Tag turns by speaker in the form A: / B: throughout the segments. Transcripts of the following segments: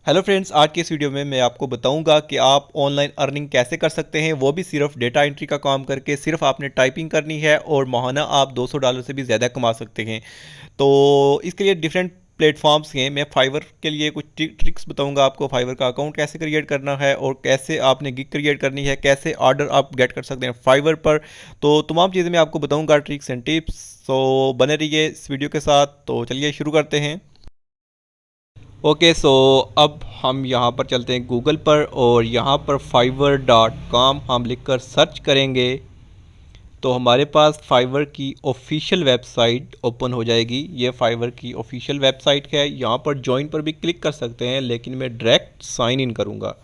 A: Hello friends, आज की इस वीडियो में मैं आपको बताऊंगा कि आप ऑनलाइन अर्निंग कैसे कर सकते हैं, वो भी सिर्फ डेटा एंट्री का काम करके। सिर्फ आपने टाइपिंग करनी है और माहाना आप $200 से भी ज़्यादा कमा सकते हैं। तो इसके लिए डिफरेंट प्लेटफॉर्म्स हैं। मैं फाइवर के लिए कुछ ट्रिक्स बताऊंगा आपको, फाइवर का अकाउंट कैसे क्रिएट करना है और कैसे आपने गिग क्रिएट करनी है, कैसे ऑर्डर आप गेट कर सकते हैं फाइवर पर। तो तमाम चीज़ें मैं आपको बताऊँगा, ट्रिक्स एंड टिप्स। तो बने रहिए इस वीडियो के साथ। तो चलिए शुरू करते हैं। ओके सो अब हम यहाँ पर चलते हैं गूगल पर और यहाँ पर fiverr.com हम लिखकर सर्च करेंगे तो हमारे पास फाइवर की ऑफिशियल वेबसाइट ओपन हो जाएगी। ये फाइवर की ऑफिशियल वेबसाइट है। यहाँ पर ज्वाइन पर भी क्लिक कर सकते हैं, लेकिन मैं डायरेक्ट साइन इन करूँगा।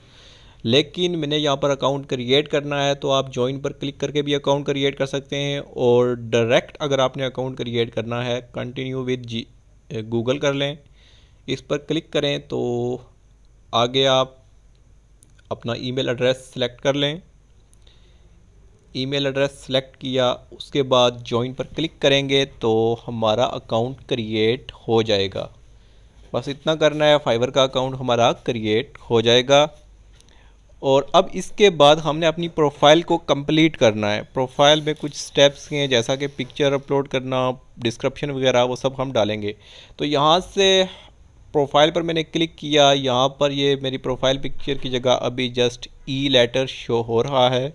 A: लेकिन मैंने यहाँ पर अकाउंट क्रिएट करना है, तो आप ज्वाइन पर क्लिक करके भी अकाउंट क्रिएट कर सकते हैं। और डायरेक्ट अगर आपने अकाउंट क्रिएट करना है, कंटिन्यू विद गूगल कर लें, इस पर क्लिक करें तो आगे आप अपना ईमेल एड्रेस सेलेक्ट कर लें। ईमेल एड्रेस सेलेक्ट किया, उसके बाद ज्वाइन पर क्लिक करेंगे तो हमारा अकाउंट क्रिएट हो जाएगा। बस इतना करना है, फाइवर का अकाउंट हमारा क्रिएट हो जाएगा। और अब इसके बाद हमने अपनी प्रोफाइल को कंप्लीट करना है। प्रोफाइल में कुछ स्टेप्स हैं, जैसा कि पिक्चर अपलोड करना, डिस्क्रिप्शन वगैरह, वो सब हम डालेंगे। तो यहाँ से प्रोफाइल पर मैंने क्लिक किया, यहाँ पर ये मेरी प्रोफाइल पिक्चर की जगह अभी जस्ट ई लेटर शो हो रहा है।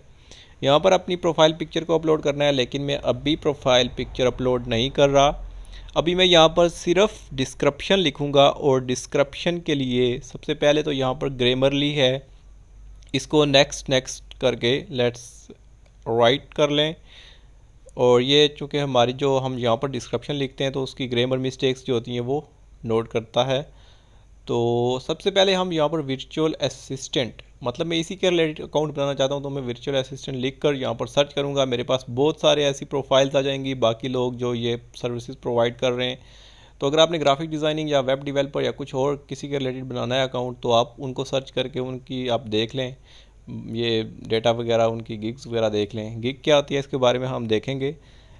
A: यहाँ पर अपनी प्रोफाइल पिक्चर को अपलोड करना है, लेकिन मैं अभी प्रोफाइल पिक्चर अपलोड नहीं कर रहा। अभी मैं यहाँ पर सिर्फ डिस्क्रिप्शन लिखूँगा और डिस्क्रिप्शन के लिए सबसे पहले तो यहाँ पर ग्रामरली है, इसको नेक्स्ट नेक्स्ट करके लेट्स राइट कर लें। और ये चूँकि हमारी जो हम यहाँ पर डिस्क्रिप्शन लिखते हैं तो उसकी ग्रामर मिस्टेक्स जो होती हैं वो नोट करता है। तो सबसे पहले हम यहाँ पर वर्चुअल असिस्टेंट, मतलब मैं इसी के रिलेटेड अकाउंट बनाना चाहता हूँ, तो मैं वर्चुअल असिस्टेंट लिख कर यहाँ पर सर्च करूँगा। मेरे पास बहुत सारे ऐसी प्रोफाइल्स आ जाएंगी, बाकी लोग जो ये सर्विसेज प्रोवाइड कर रहे हैं। तो अगर आपने ग्राफिक डिज़ाइनिंग या वेब डेवलपर या कुछ और किसी के रिलेटेड बनाना है अकाउंट, तो आप उनको सर्च करके उनकी आप देख लें, ये डेटा वगैरह, उनकी गिग्स वगैरह देख लें। गिग क्या होती है इसके बारे में हम देखेंगे।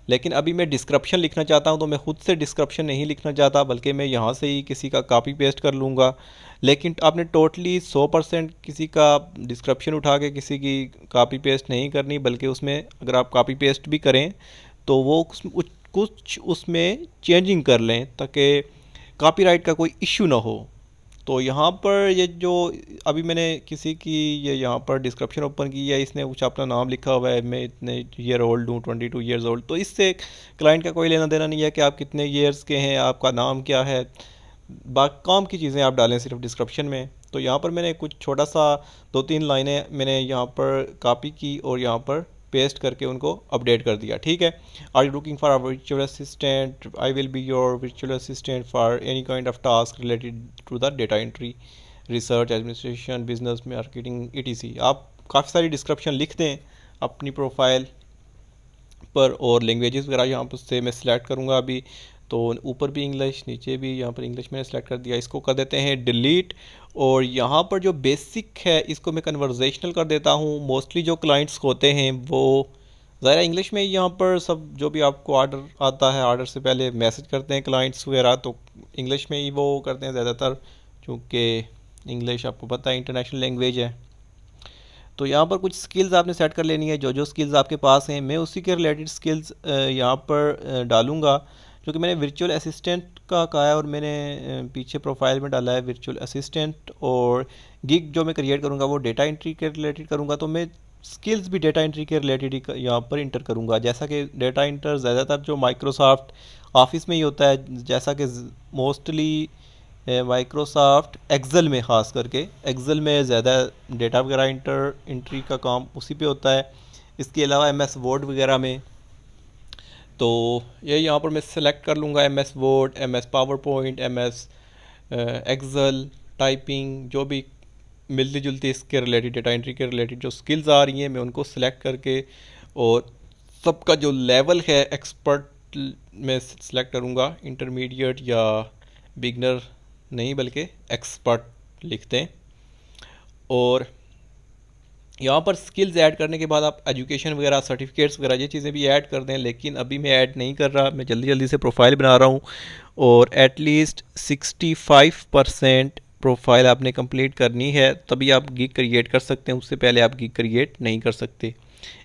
A: लेकिन अभी मैं डिस्क्रिप्शन लिखना चाहता हूं, तो मैं खुद से डिस्क्रिप्शन नहीं लिखना चाहता, बल्कि मैं यहाँ से ही किसी का कॉपी पेस्ट कर लूँगा। लेकिन आपने टोटली 100% किसी का डिस्क्रिप्शन उठा के किसी की कॉपी पेस्ट नहीं करनी, बल्कि उसमें अगर आप कॉपी पेस्ट भी करें तो वो कुछ उसमें चेंजिंग कर लें, ताकि कॉपीराइट का कोई इश्यू ना हो। तो यहाँ पर ये जो अभी मैंने किसी की ये यहाँ पर डिस्क्रिप्शन ओपन की है, इसने कुछ अपना नाम लिखा हुआ है, मैं इतने ईयर ओल्ड हूँ, 22 ईयर्स ओल्ड। तो इससे क्लाइंट का कोई लेना देना नहीं है कि आप कितने ईयर्स के हैं, आपका नाम क्या है। बाकी काम की चीज़ें आप डालें सिर्फ डिस्क्रिप्शन में। तो यहाँ पर मैंने कुछ छोटा सा 2-3 लाइनें मैंने यहाँ पर कॉपी की और यहाँ पर पेस्ट करके उनको अपडेट कर दिया। ठीक है, are you looking for a virtual assistant, I will be your virtual assistant for any kind of task related to the data entry, research, administration, business, marketing, etc. आप काफ़ी सारी डिस्क्रिप्शन लिख दें अपनी प्रोफाइल पर। और लैंग्वेजेस वगैरह यहाँ पर से मैं सिलेक्ट करूँगा अभी। तो ऊपर भी इंग्लिश, नीचे भी यहाँ पर इंग्लिश मैंने सेलेक्ट कर दिया। इसको कर देते हैं डिलीट। और यहाँ पर जो बेसिक है इसको मैं कन्वर्जेशनल कर देता हूँ। मोस्टली जो क्लाइंट्स होते हैं वो ज़ाहिर इंग्लिश में ही यहाँ पर सब जो भी आपको ऑर्डर आता है, ऑर्डर से पहले मैसेज करते हैं क्लाइंट्स वगैरह, तो इंग्लिश में ही वो करते हैं ज़्यादातर, क्योंकि इंग्लिश आपको पता है इंटरनेशनल लैंग्वेज है। तो यहाँ पर कुछ स्किल्स आपने सेट कर लेनी है, जो जो स्किल्स आपके पास हैं मैं उसी के रिलेटेड स्किल्स यहाँ पर डालूँगा। क्योंकि मैंने वर्चुअल असिस्टेंट का कहा है और मैंने पीछे प्रोफाइल में डाला है वर्चुअल असिस्टेंट। और गिग जो मैं क्रिएट करूँगा वो डेटा एंट्री के रिलेटेड करूँगा, तो मैं स्किल्स भी डेटा एंट्री के रिलेटेड ही यहाँ पर इंटर करूँगा। जैसा कि डेटा एंटर ज़्यादातर जो माइक्रोसॉफ्ट ऑफिस में ही होता है, जैसा कि मोस्टली माइक्रोसॉफ्ट एक्सेल में, ख़ास करके एक्सेल में ज़्यादा डेटा वगैरह एंट्री का काम उसी पे होता है। इसके अलावा एम एस वर्ड वगैरह में, तो ये यहाँ पर मैं सेलेक्ट कर लूँगा M S Word, M S PowerPoint, M S Excel, typing, जो भी मिलती जुलती इसके रिलेटेड डेटा एंट्री के रिलेटेड जो स्किल्स आ रही हैं मैं उनको सेलेक्ट करके, और सबका जो लेवल है एक्सपर्ट में सेलेक्ट करूँगा। इंटरमीडिएट या बिगनर नहीं, बल्कि एक्सपर्ट लिखते हैं। और यहाँ पर स्किल्स ऐड करने के बाद आप एजुकेशन वगैरह, सर्टिफिकेट्स वगैरह, ये चीज़ें भी ऐड कर दें। लेकिन अभी मैं ऐड नहीं कर रहा, मैं जल्दी जल्दी से प्रोफाइल बना रहा हूँ। और एटलीस्ट 65% प्रोफाइल आपने कंप्लीट करनी है तभी आप गिग क्रिएट कर सकते हैं, उससे पहले आप गिग क्रिएट नहीं कर सकते।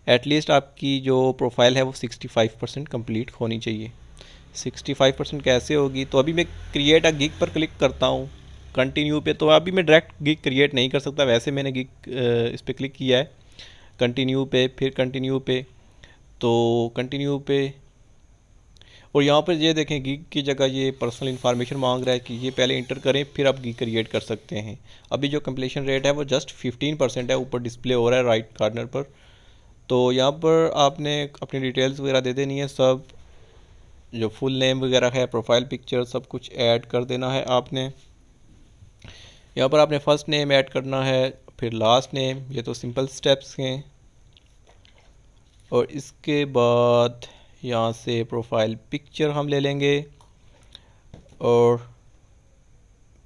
A: एटलीस्ट आपकी जो प्रोफाइल है वो 65% कंप्लीट होनी चाहिए। 65% कैसे होगी, तो अभी मैं क्रिएट अ गिग पर क्लिक करता हूँ कंटिन्यू पे, तो अभी मैं डायरेक्ट गिग क्रिएट नहीं कर सकता, वैसे मैंने गिग इस पर क्लिक किया है कंटिन्यू पे, फिर कंटिन्यू पे, तो कंटिन्यू पे, और यहाँ पर ये देखें गिग की जगह ये पर्सनल इन्फॉर्मेशन मांग रहा है कि ये पहले इंटर करें फिर आप गिग क्रिएट कर सकते हैं। अभी जो कंप्लीशन रेट है वो जस्ट 15% है, ऊपर डिस्प्ले हो रहा है राइट कॉर्नर पर। तो यहाँ पर आपने अपनी डिटेल्स वगैरह दे देनी है, सब जो फुल नेम वगैरह है, प्रोफाइल पिक्चर, सब कुछ ऐड कर देना है आपने। यहाँ पर आपने फर्स्ट नेम ऐड करना है, फिर लास्ट नेम, ये तो सिंपल स्टेप्स हैं। और इसके बाद यहाँ से प्रोफाइल पिक्चर हम ले लेंगे और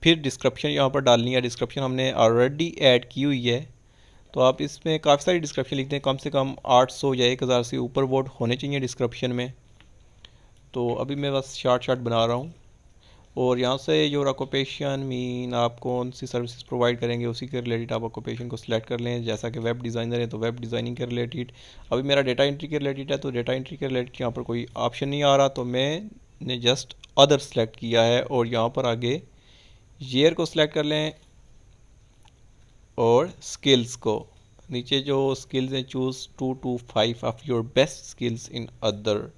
A: फिर डिस्क्रिप्शन यहाँ पर डालनी है। डिस्क्रिप्शन हमने ऑलरेडी ऐड की हुई है, तो आप इसमें काफ़ी सारी डिस्क्रिप्शन लिखते हैं, कम से कम 800 या 1000 से ऊपर वर्ड होने चाहिए डिस्क्रिप्शन में। तो अभी मैं बस शार्ट बना रहा हूँ। और यहाँ से योर ऑक्यूपेशन मीन आप कौन सी सर्विसेज प्रोवाइड करेंगे उसी के रिलेटेड आप ऑक्यूपेशन को सिलेक्ट कर लें। जैसा कि वेब डिज़ाइनर है तो वेब डिज़ाइनिंग के रिलेटेड, अभी मेरा डेटा एंट्री के रिलेटेड है तो डेटा एंट्री के रिलेटेड यहाँ पर कोई ऑप्शन नहीं आ रहा, तो मैंने जस्ट अदर सेलेक्ट किया है। और यहाँ पर आगे ईयर को सिलेक्ट कर लें और स्किल्स को, नीचे जो स्किल्स हैं choose 2 to 5 of your best skills in other.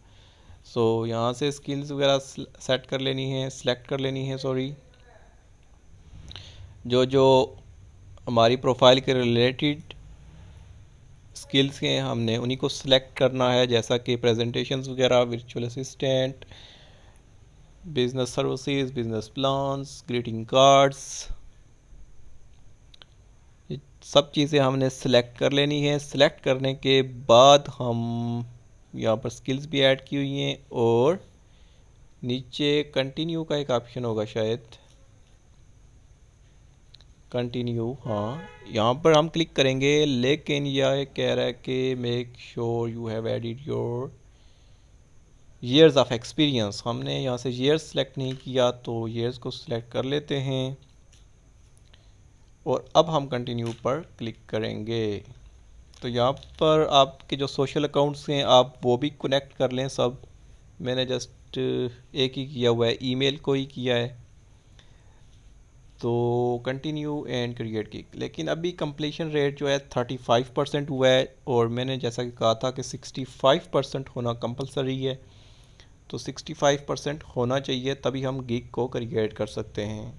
A: So यहाँ से स्किल्स वगैरह सेट कर लेनी है, सिलेक्ट कर लेनी है, सॉरी, जो जो हमारी प्रोफाइल के रिलेटेड स्किल्स हैं हमने उन्हीं को सिलेक्ट करना है, जैसा कि प्रेजेंटेशंस वगैरह, virtual assistant, business services, business plans, greeting cards, ये सब चीज़ें हमने सिलेक्ट कर लेनी है। सिलेक्ट करने के बाद हम यहाँ पर स्किल्स भी ऐड की हुई हैं और नीचे कंटिन्यू का एक ऑप्शन होगा शायद, कंटिन्यू, हाँ, यहाँ पर हम क्लिक करेंगे। लेकिन यह कह रहा है कि make sure you have added your ears of experience, हमने यहाँ से ईयर्स सेलेक्ट नहीं किया तो ईयर्स को सिलेक्ट कर लेते हैं और अब हम कंटिन्यू पर क्लिक करेंगे। तो यहाँ पर आपके जो सोशल अकाउंट्स हैं आप वो भी कनेक्ट कर लें सब, मैंने जस्ट एक ही किया हुआ है, ईमेल को ही किया है। तो कंटिन्यू एंड क्रिएट की, लेकिन अभी कंप्लीशन रेट जो है 35% हुआ है और मैंने जैसा कि कहा था कि 65% होना कंपलसरी है, तो 65% होना चाहिए तभी हम गिग को क्रिएट कर सकते हैं।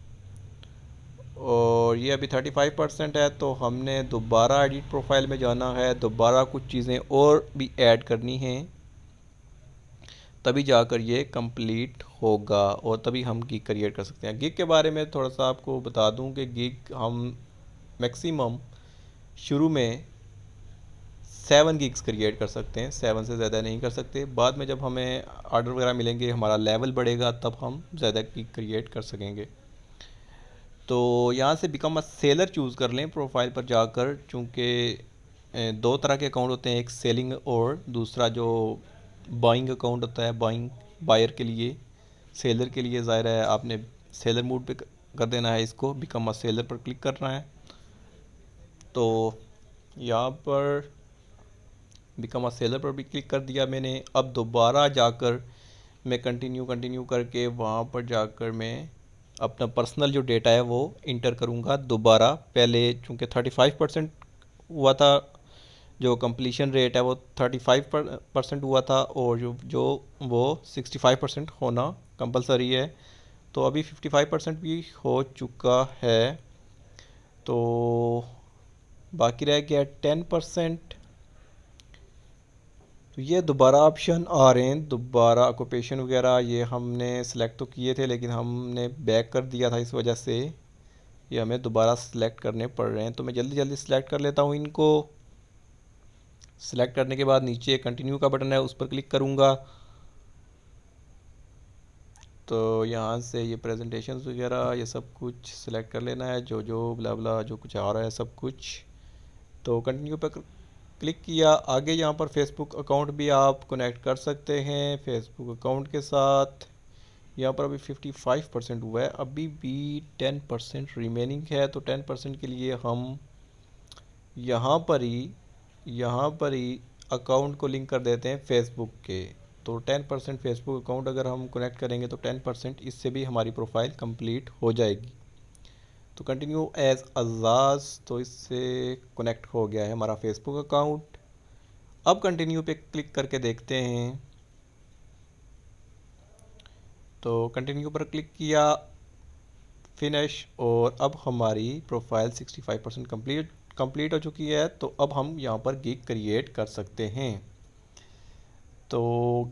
A: और ये अभी 35% है तो हमने दोबारा एडिट प्रोफाइल में जाना है, दोबारा कुछ चीज़ें और भी ऐड करनी हैं, तभी जाकर ये कंप्लीट होगा और तभी हम गिग क्रिएट कर सकते हैं। गिग के बारे में थोड़ा सा आपको बता दूं कि गिग हम मैक्सिमम शुरू में 7 गिग्स क्रिएट कर सकते हैं, 7 से ज़्यादा नहीं कर सकते। बाद में जब हमें ऑर्डर वगैरह मिलेंगे, हमारा लेवल बढ़ेगा, तब हम ज़्यादा गिग क्रिएट कर सकेंगे। तो यहाँ से बिकम अ सेलर चूज़ कर लें प्रोफाइल पर जाकर, चूँकि दो तरह के अकाउंट होते हैं, एक सेलिंग और दूसरा जो बाइंग अकाउंट होता है, बाइंग बायर के लिए, सेलर के लिए ज़ाहिर है आपने सेलर मोड पे कर देना है इसको, बिकम अ सेलर पर क्लिक करना है। तो यहाँ पर बिकम अ सेलर पर भी क्लिक कर दिया मैंने। अब दोबारा जाकर मैं कंटिन्यू करके वहाँ पर जाकर मैं अपना पर्सनल जो डेटा है वो इंटर करूँगा दोबारा। पहले चूँकि 35% हुआ था, जो कंप्लीशन रेट है वो 35% हुआ था और जो वो 65% होना कंपलसरी है, तो अभी 55% भी हो चुका है, तो बाकी रह गया 10%। तो ये दोबारा ऑप्शन आ रहे हैं, दोबारा ऑक्यूपेशन वगैरह ये हमने सेलेक्ट तो किए थे लेकिन हमने बैक कर दिया था, इस वजह से ये हमें दोबारा सेलेक्ट करने पड़ रहे हैं। तो मैं जल्दी सेलेक्ट कर लेता हूँ इनको। सेलेक्ट करने के बाद नीचे कंटिन्यू का बटन है, उस पर क्लिक करूँगा तो यहाँ से ये प्रेजेंटेशंस वगैरह ये सब कुछ सिलेक्ट कर लेना है, जो जो ब्ला ब्ला जो कुछ आ रहा है सब कुछ। तो कंटिन्यू पर क्लिक किया। आगे यहाँ पर फेसबुक अकाउंट भी आप कनेक्ट कर सकते हैं फेसबुक अकाउंट के साथ। यहाँ पर अभी 55% हुआ है, अभी भी 10% रिमेनिंग है। तो 10% के लिए हम यहाँ पर ही अकाउंट को लिंक कर देते हैं फेसबुक के। तो 10% फेसबुक अकाउंट अगर हम कनेक्ट करेंगे तो 10% इससे भी हमारी प्रोफाइल कंप्लीट हो जाएगी। तो कंटिन्यू एज अजाज, तो इससे कनेक्ट हो गया है हमारा फेसबुक अकाउंट। अब कंटिन्यू पे क्लिक करके देखते हैं। तो कंटिन्यू पर क्लिक किया, फिनिश, और अब हमारी प्रोफाइल 65% कंप्लीट हो चुकी है। तो अब हम यहाँ पर गिग क्रिएट कर सकते हैं। तो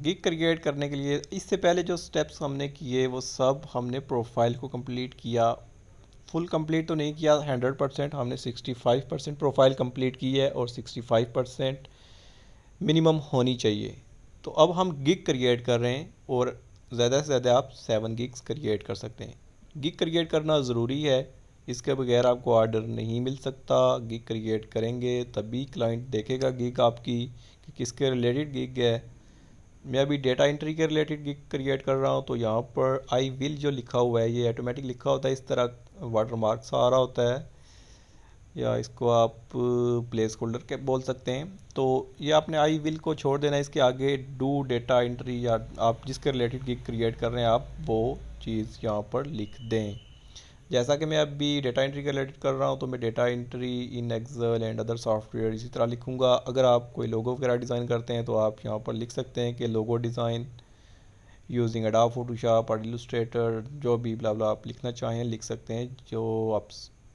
A: गिग क्रिएट करने के लिए इससे पहले जो स्टेप्स हमने किए वो सब हमने प्रोफाइल को कंप्लीट किया। फुल कंप्लीट तो नहीं किया 100%, हमने 65% प्रोफाइल कंप्लीट की है और 65% मिनिमम होनी चाहिए। तो अब हम गिग क्रिएट कर रहे हैं और ज़्यादा से ज़्यादा आप 7 गिग्स क्रिएट कर सकते हैं। गिग क्रिएट करना ज़रूरी है, इसके बगैर आपको ऑर्डर नहीं मिल सकता। गिग क्रिएट करेंगे तभी क्लाइंट देखेगा गिग आपकी कि किसके रिलेटेड गिग है। मैं अभी डेटा एंट्री के रिलेटेड गिग क्रिएट कर रहा हूँ। तो यहाँ पर आई विल जो लिखा हुआ है ये ऑटोमेटिक लिखा होता है, इस तरह वाटरमार्क सा आ रहा होता है, या इसको आप प्लेस होल्डर के बोल सकते हैं। तो ये आपने आई विल को छोड़ देना है, इसके आगे डू डेटा एंट्री या आप जिसके रिलेटेड गिग क्रिएट कर रहे हैं आप वो चीज़ यहाँ पर लिख दें। जैसा कि मैं अभी डेटा एंट्री के रिलेटेड कर रहा हूँ तो मैं data entry in Excel and other software इसी तरह लिखूँगा। अगर आप कोई लोगो वगैरह डिज़ाइन करते हैं तो आप यहाँ पर लिख सकते हैं कि logo design using adobe Photoshop और इलस्ट्रेटर, जो भी ब्ला ब्ला आप लिखना चाहें लिख सकते हैं। जो आप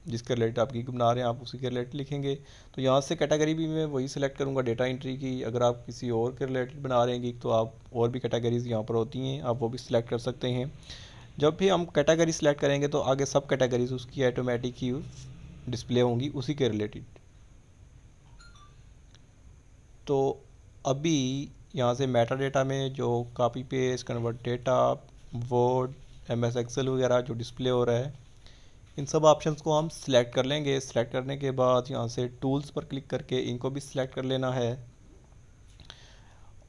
A: जिसके रिलेटेड आप गिग बना रहे हैं आप उसी के रिलेटेड लिखेंगे। तो यहाँ से कैटेगरी भी मैं वही सिलेक्ट करूँगा डेटा एंट्री की। अगर आप किसी और के रिलेटेड बना रहे हैं गिग तो आप और भी कैटेगरीज यहाँ पर होती हैं, आप वो भी सिलेक्ट कर सकते हैं। जब भी हम कैटेगरी सिलेक्ट करेंगे तो आगे सब कैटेगरीज उसकी ऑटोमेटिक ही डिस्प्ले होंगी उसी के रिलेटेड। तो अभी यहाँ से मेटा डेटा में जो copy paste convert data Word MS Excel वगैरह जो डिस्प्ले हो रहा है इन सब ऑप्शंस को हम सिलेक्ट कर लेंगे। सिलेक्ट करने के बाद यहाँ से टूल्स पर क्लिक करके इनको भी सिलेक्ट कर लेना है।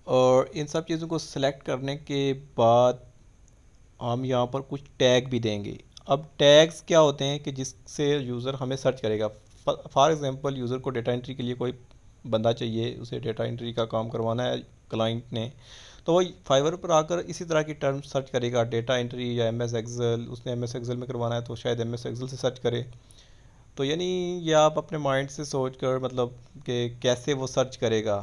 A: और इन सब चीज़ों को सिलेक्ट करने के बाद हम यहाँ पर कुछ टैग भी देंगे। अब टैग्स क्या होते हैं कि जिससे यूज़र हमें सर्च करेगा। फॉर एग्जांपल यूज़र को डेटा एंट्री के लिए कोई बंदा चाहिए, उसे डेटा एंट्री का काम करवाना है क्लाइंट ने, तो वो फाइवर पर आकर इसी तरह की टर्म सर्च करेगा, डेटा एंट्री या एमएस एक्सेल। उसने एमएस एक्सेल में करवाना है तो शायद एमएस एक्सेल से सर्च करे। तो यानी ये आप अपने माइंड से सोच कर मतलब कि कैसे वो सर्च करेगा,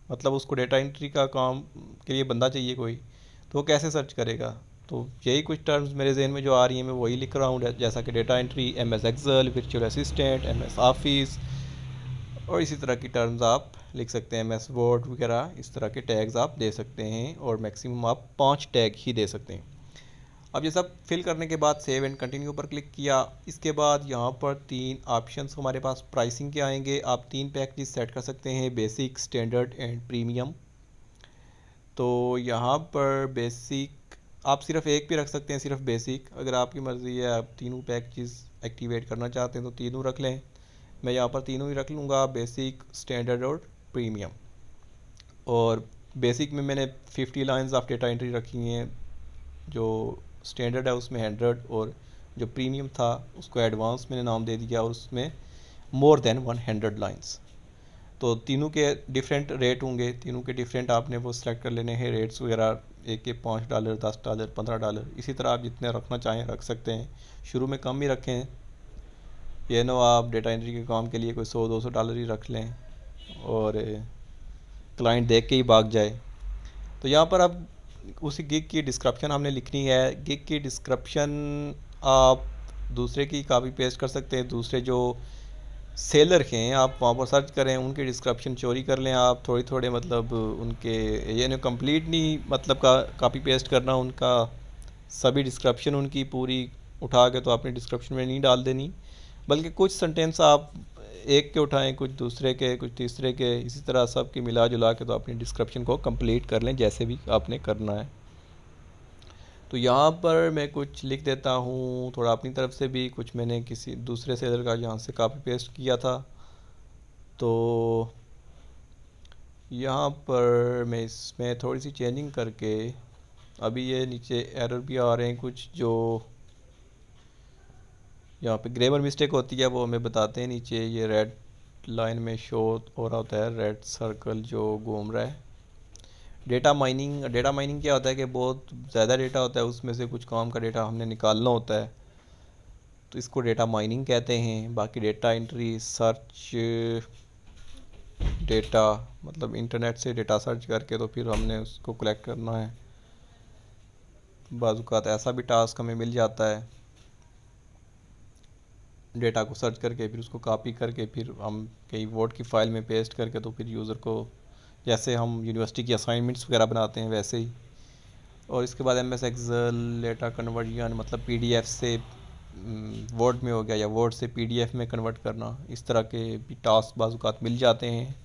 A: मतलब उसको डेटा एंट्री का काम के लिए बंदा चाहिए कोई, तो वो कैसे सर्च करेगा। तो यही कुछ टर्म्स मेरे जहन में जो आ रही हैं मैं वही लिख रहा हूँ, जैसा कि data entry, MS Excel, virtual assistant, MS Office, और इसी तरह की टर्म्स आप लिख सकते हैं, एमएस वर्ड वगैरह। इस तरह के टैग्स आप दे सकते हैं और मैक्सिमम आप 5 टैग ही दे सकते हैं। अब ये सब फिल करने के बाद सेव एंड कंटिन्यू पर क्लिक किया। इसके बाद यहाँ पर 3 ऑप्शंस हमारे पास प्राइसिंग के आएंगे। आप 3 पैकेज सेट कर सकते हैं, बेसिक, स्टैंडर्ड एंड प्रीमियम। तो यहाँ पर बेसिक आप सिर्फ एक भी रख सकते हैं, सिर्फ बेसिक। अगर आपकी मर्ज़ी है आप तीनों पैकेजेस एक्टिवेट करना चाहते हैं तो तीनों रख लें। मैं यहाँ पर तीनों ही रख लूँगा, बेसिक, स्टैंडर्ड और प्रीमियम। और बेसिक में मैंने 50 लाइंस ऑफ डेटा एंट्री रखी हैं, जो स्टैंडर्ड है उसमें 100, और जो प्रीमियम था उसको एडवांस मैंने नाम दे दिया और उसमें मोर देन 100 लाइंस। तो तीनों के डिफरेंट रेट होंगे, तीनों के डिफरेंट आपने वो सिलेक्ट कर लेने हैं रेट्स वगैरह, एक के $5, $10, $15, इसी तरह आप जितने रखना चाहें रख सकते हैं। शुरू में कम ही रखें, ये नो आप डेटा एंट्री के काम के लिए कोई $100-200 ही रख लें और क्लाइंट देख के ही भाग जाए। तो यहाँ पर अब उसी गिग की डिस्क्रिप्शन हमने लिखनी है। गिग की डिस्क्रिप्शन आप दूसरे की कॉपी पेस्ट कर सकते हैं, दूसरे जो सेलर हैं आप वहाँ पर सर्च करें, उनके डिस्क्रिप्शन चोरी कर लें आप थोड़े थोड़े, मतलब उनके ये नहीं कंप्लीट नहीं मतलब का कॉपी पेस्ट करना उनका सभी डिस्क्रिप्शन उनकी पूरी उठा के तो आपने डिस्क्रिप्शन में नहीं डाल देनी, बल्कि कुछ सेंटेंस आप एक के उठाएं, कुछ दूसरे के, कुछ तीसरे के, इसी तरह सब की मिला जुला के तो अपनी डिस्क्रिप्शन को कंप्लीट कर लें जैसे भी आपने करना है। तो यहाँ पर मैं कुछ लिख देता हूँ थोड़ा अपनी तरफ से भी, कुछ मैंने किसी दूसरे सेलर का यहाँ से कॉपी पेस्ट किया था। तो यहाँ पर मैं इसमें थोड़ी सी चेंजिंग करके अभी ये नीचे एरर भी आ रहे हैं कुछ, जो यहाँ पे ग्रामर मिस्टेक होती है वो हमें बताते हैं नीचे। ये रेड लाइन में शो हो रहा होता है, रेड सर्कल जो घूम रहा है। डेटा माइनिंग क्या होता है कि बहुत ज़्यादा डेटा होता है, उसमें से कुछ काम का डेटा हमने निकालना होता है, तो इसको डेटा माइनिंग कहते हैं। बाकी डेटा एंट्री, सर्च डेटा, मतलब इंटरनेट से डेटा सर्च करके तो फिर हमने उसको कलेक्ट करना है। बाज़ ऐसा भी टास्क हमें मिल जाता है, डेटा को सर्च करके फिर उसको कॉपी करके फिर हम कई वर्ड की फ़ाइल में पेस्ट करके तो फिर यूज़र को, जैसे हम यूनिवर्सिटी की असाइनमेंट्स वगैरह बनाते हैं वैसे ही। और इसके बाद M S Excel data conversion, मतलब पीडीएफ से वर्ड में हो गया, या वर्ड से पीडीएफ में कन्वर्ट करना, इस तरह के भी टास्क बाज़ मिल जाते हैं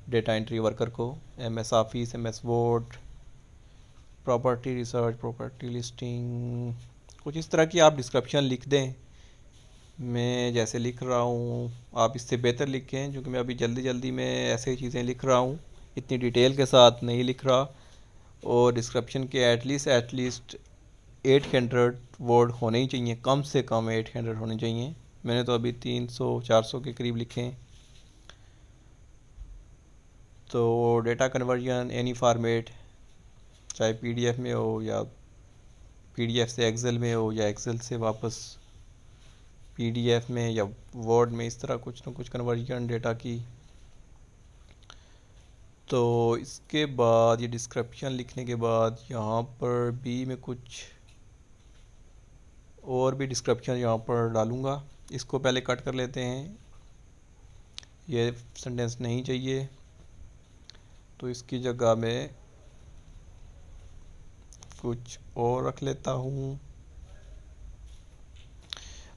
A: डेटा एंट्री वर्कर को। M S Office, M S Word, property research, property listing, कुछ इस तरह की आप डिस्क्रिप्शन लिख दें। मैं जैसे लिख रहा हूँ आप इससे बेहतर लिखें, क्योंकि मैं अभी जल्दी जल्दी में ऐसे ही चीज़ें लिख रहा हूँ, इतनी डिटेल के साथ नहीं लिख रहा। और डिस्क्रिप्शन के एटलीस्ट 800 वर्ड होने ही चाहिए, कम से कम 800 होने चाहिए। मैंने तो अभी 300-400 के करीब लिखे हैं। तो डेटा कन्वर्जन एनी फॉर्मेट, चाहे पीडीएफ में हो या पीडीएफ से एक्सेल में हो या एक्सेल से वापस पीडीएफ में या वर्ड में, इस तरह कुछ ना कुछ कन्वर्जन डेटा की। तो इसके बाद ये डिस्क्रिप्शन लिखने के बाद यहाँ पर भी मैं कुछ और भी डिस्क्रिप्शन यहाँ पर डालूँगा। इसको पहले कट कर लेते हैं, ये सेंटेंस नहीं चाहिए, तो इसकी जगह में कुछ और रख लेता हूँ।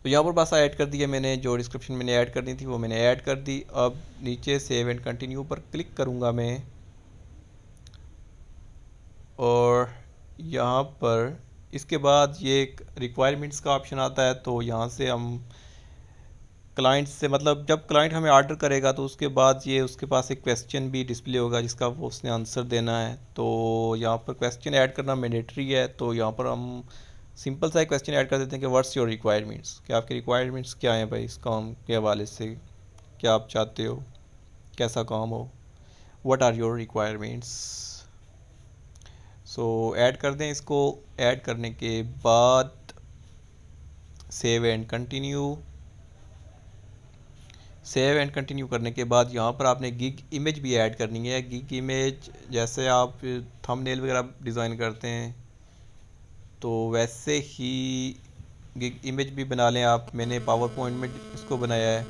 A: तो यहाँ पर बस ऐड कर दिया मैंने, जो डिस्क्रिप्शन मैंने ऐड करनी थी वो मैंने ऐड कर दी। अब नीचे सेव एंड कंटिन्यू पर क्लिक करूँगा मैं, और यहाँ पर इसके बाद ये एक रिक्वायरमेंट्स का ऑप्शन आता है। तो यहाँ से हम क्लाइंट से, मतलब जब क्लाइंट हमें ऑर्डर करेगा तो उसके बाद ये उसके पास एक क्वेश्चन भी डिस्प्ले होगा जिसका वो उसने आंसर देना है। तो यहाँ पर क्वेश्चन ऐड करना मैंडेटरी है। तो यहाँ पर हम सिंपल सा एक क्वेश्चन ऐड कर देते हैं कि व्हाट्स योर रिक्वायरमेंट्स, कि आपके रिक्वायरमेंट्स क्या हैं भाई इस काम के हवाले से, क्या आप चाहते हो, कैसा काम हो, what are your requirements. So add कर दें इसको। ऐड करने के बाद save and continue. Save and continue करने के बाद यहाँ पर आपने गिग इमेज भी ऐड करनी है। गिग इमेज जैसे आप थंबनेल वगैरह डिज़ाइन करते हैं तो वैसे ही गिग इमेज भी बना लें आप। मैंने पावर पॉइंट में इसको बनाया है,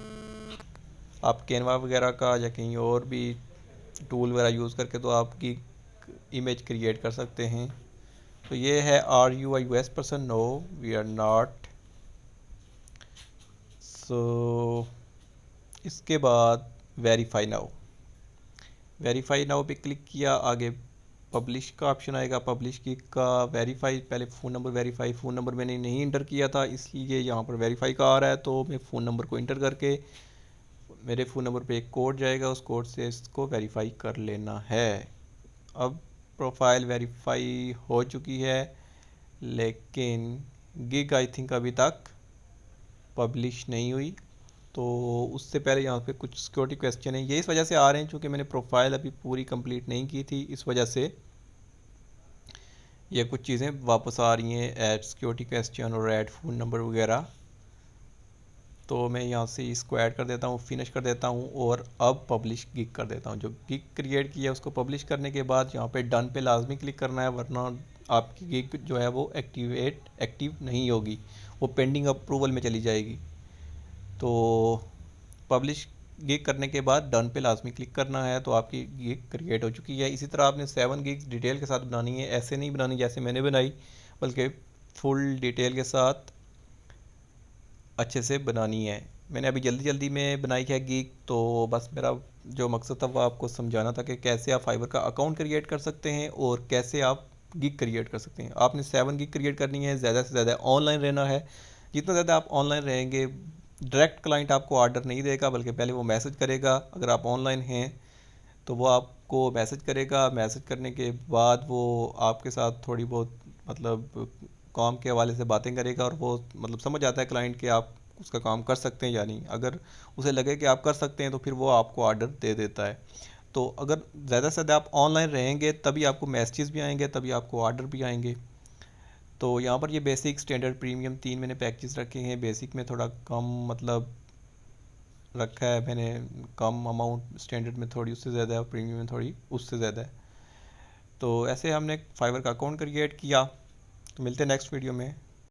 A: आप कैनवा वगैरह का या कहीं और भी टूल वगैरह यूज़ करके तो आप गिग इमेज क्रिएट कर सकते हैं। तो ये है are you I US person, no we are not. So इसके बाद वेरीफाई नाउ, वेरीफाई नाउ पे क्लिक किया, आगे पब्लिश का ऑप्शन आएगा, पब्लिश की का वेरीफाई, पहले phone number verify, phone number मैंने नहीं इंटर किया था इसलिए यहाँ पर वेरीफाई का आ रहा है। तो मैं फ़ोन नंबर को इंटर करके मेरे फ़ोन नंबर पे एक कोड जाएगा, उस कोड से इसको वेरीफाई कर लेना है। अब प्रोफाइल वेरीफाई हो चुकी है, लेकिन गिग आई थिंक अभी तक पब्लिश नहीं हुई। तो उससे पहले यहाँ पे कुछ सिक्योरिटी क्वेश्चन है, ये इस वजह से आ रहे हैं क्योंकि मैंने प्रोफाइल अभी पूरी कंप्लीट नहीं की थी, इस वजह से ये कुछ चीज़ें वापस आ रही हैं, ऐड सिक्योरिटी क्वेश्चन और ऐड फ़ोन नंबर वगैरह। तो मैं यहाँ से इसको ऐड कर देता हूँ, फिनिश कर देता हूँ, और अब पब्लिश गिग कर देता हूँ। जो गिग क्रिएट किया है उसको पब्लिश करने के बाद यहाँ पे डन पे लाजमी क्लिक करना है, वरना आपकी गिग जो है वो एक्टिव नहीं होगी, वो पेंडिंग अप्रूवल में चली जाएगी। तो पब्लिश गिग करने के बाद डन पे लाजमी क्लिक करना है, तो आपकी गिग क्रिएट हो चुकी है। इसी तरह आपने 7 गिग्स डिटेल के साथ बनानी है, ऐसे नहीं बनानी जैसे मैंने बनाई, बल्कि फुल डिटेल के साथ अच्छे से बनानी है। मैंने अभी जल्दी जल्दी में बनाई है गिग, तो बस मेरा जो मकसद था वो आपको समझाना था कि कैसे आप फाइवर का अकाउंट क्रिएट कर सकते हैं और कैसे आप गिग क्रिएट कर सकते हैं। आपने 7 गिग क्रिएट करनी है, ज़्यादा से ज़्यादा ऑनलाइन रहना है। जितना ज़्यादा आप ऑनलाइन रहेंगे, डायरेक्ट क्लाइंट आपको ऑर्डर नहीं देगा, बल्कि पहले वो मैसेज करेगा। अगर आप ऑनलाइन हैं तो वो आपको मैसेज करेगा, मैसेज करने के बाद वो आपके साथ थोड़ी बहुत मतलब काम के हवाले से बातें करेगा, और वो मतलब समझ आता है क्लाइंट कि आप उसका काम कर सकते हैं या नहीं। अगर उसे लगे कि आप कर सकते हैं तो फिर वो आपको ऑर्डर दे देता है। तो अगर ज़्यादा से ज़्यादा आप ऑनलाइन रहेंगे तभी आपको मैसेजेस भी आएंगे, तभी आपको ऑर्डर भी आएंगे। तो यहाँ पर ये बेसिक, स्टैंडर्ड, प्रीमियम 3 मैंने पैकेजेस रखे हैं। बेसिक में थोड़ा कम मतलब रखा है मैंने, कम अमाउंट, स्टैंडर्ड में थोड़ी उससे ज़्यादा है, प्रीमियम में थोड़ी उससे ज़्यादा है। तो ऐसे हमने फाइवर का अकाउंट क्रिएट किया। तो मिलते हैं नेक्स्ट वीडियो में।